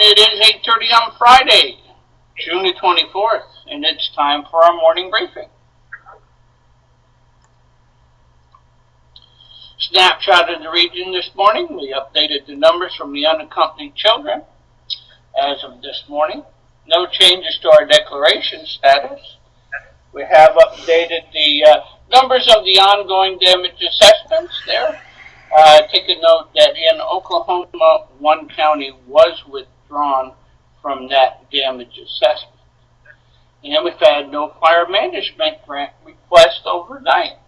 It is 8:30 on Friday, June the 24th, and it's time for our morning briefing. Snapshot of the region this morning. We updated the numbers from the unaccompanied children as of this morning. No changes to our declaration status. We have updated the numbers of the ongoing damage assessments there. Take a note that in Oklahoma, one county was withdrawn from that damage assessment. And we've had no fire management grant request overnight.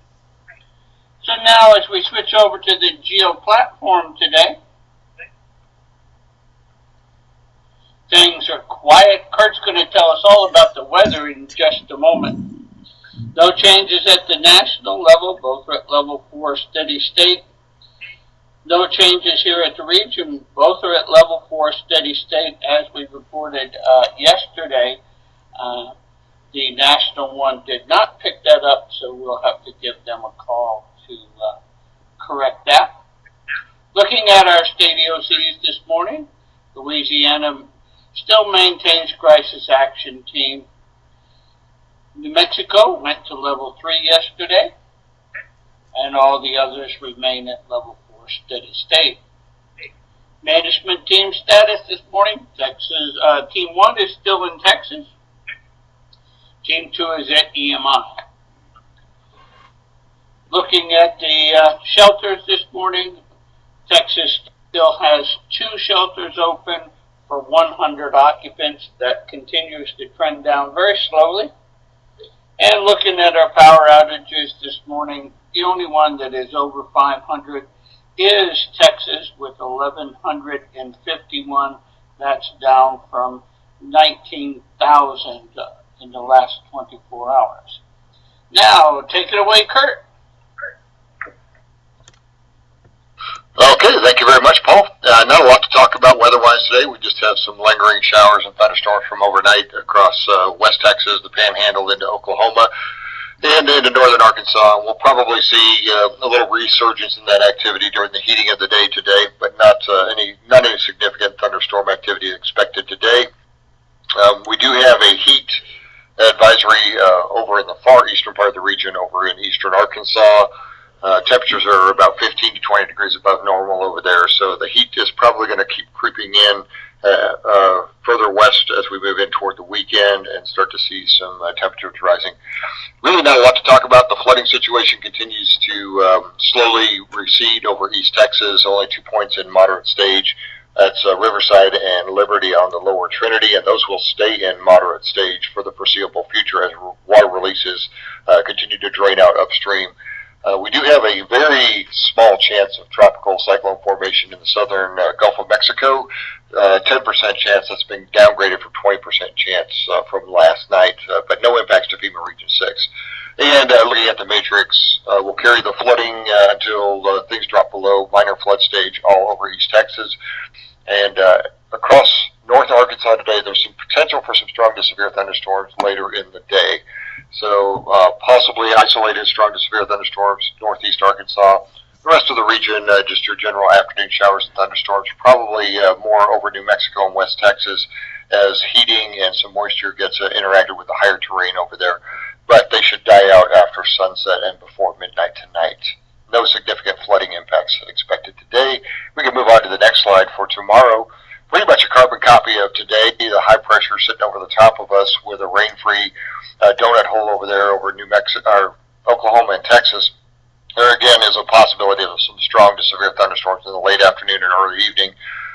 So now as we switch over to the Geo platform today, things are quiet. Kurt's going to tell us all about the weather in just a moment. No changes at the national level, both are at level 4 steady state. No changes here at the region, both are at level 4 steady state as we reported yesterday. The national one did not pick that up, so we'll have to give them a call to correct that. Looking at our state EOCs this morning, Louisiana still maintains crisis action team. New Mexico went to level 3 yesterday, and all the others remain at level 4 steady state. Management team status this morning, Texas, Team 1 is still in Texas. Team 2 is at EMI. Looking at the shelters this morning, Texas still has 2 shelters open for 100 occupants. That continues to trend down very slowly. And looking at our power outages this morning, the only one that is over 500 is Texas with 1,151. That's down from 19,000 in the last 24 hours. Now, take it away, Kurt. Okay, thank you very much, Paul. Not a lot to talk about weather-wise today. We just have some lingering showers and thunderstorms from overnight across West Texas, the Panhandle into Oklahoma, and into northern Arkansas. We'll probably see a little resurgence in that activity during the heating of the day today, but not any significant thunderstorm activity expected today. We do have a heat advisory over in the far eastern part of the region, over in eastern Arkansas. Temperatures are about 15 to 20 degrees above normal over there, so the heat is probably going to keep creeping in further west as we move in toward the weekend and start to see some temperatures rising. Really not a lot to talk about. The flooding situation continues to slowly recede over East Texas, only 2 points in moderate stage. That's Riverside and Liberty on the lower Trinity, and those will stay in moderate stage for the foreseeable future as water releases continue to drain out upstream. We do have a very small chance of tropical cyclone formation in the southern Gulf of Mexico. 10% chance. That's been downgraded from 20% chance from last night, but no impacts to FEMA Region 6. And looking at the matrix, we'll carry the flooding until things drop below minor flood stage all over East Texas. And across North Arkansas today, there's some potential for some strong to severe thunderstorms later in the day. So possibly isolated strong to severe thunderstorms northeast Arkansas. The rest of the region, just your general afternoon showers and thunderstorms, probably more over New Mexico and West Texas as heating and some moisture gets interacted with the higher terrain over there. But they should die out after sunset and before midnight tonight. No significant flooding impacts expected today. We can move on to the next slide for tomorrow. Pretty much a carbon copy of today. The high pressure sitting over the top of us with a rain-free donut hole over there over New Mexico, or Oklahoma and Texas. There again is a possibility of some strong to severe thunderstorms in the late afternoon and early evening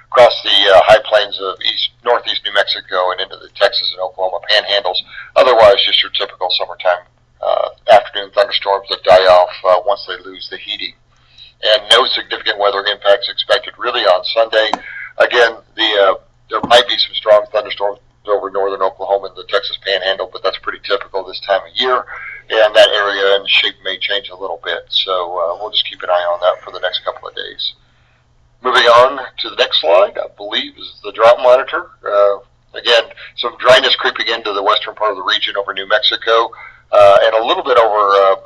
across the high plains of northeast New Mexico and into the Texas and Oklahoma panhandles. Otherwise, just your typical summertime afternoon thunderstorms that die off once they lose the heating. And no significant weather impacts expected really on Sunday. Again, there might be some strong thunderstorms over northern Oklahoma and the Texas Panhandle, but that's pretty typical this time of year, and that area and shape may change a little bit. So we'll just keep an eye on that for the next couple of days. Moving on to the next slide, I believe, is the drought monitor. Again, some dryness creeping into the western part of the region over New Mexico, and a little bit over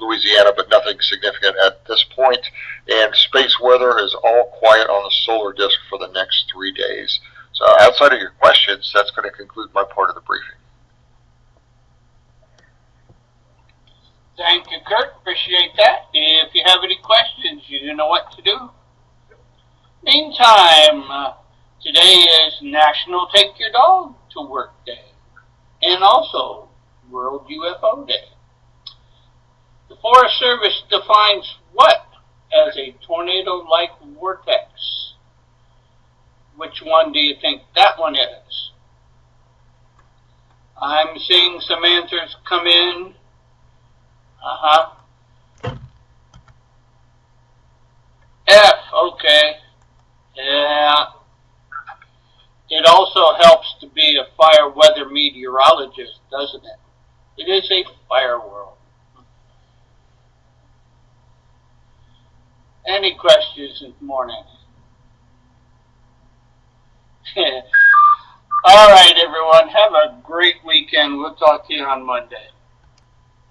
Louisiana, but nothing significant at this point. And space weather is all quiet on the solar disk for the next 3 days. So outside of your questions, that's going to conclude my part of the briefing. Thank you, Kurt. Appreciate that. If you have any questions, you know what to do. Meantime, today is National Take Your Dog to Work Day and also World UFO Day. The Forest Service defines what as a tornado-like vortex? Which one do you think that one is? I'm seeing some answers come in. F, okay. Yeah. It also helps to be a fire weather meteorologist, doesn't it? It is a fire world. Any questions this morning? All right, everyone. Have a great weekend. We'll talk to you on Monday.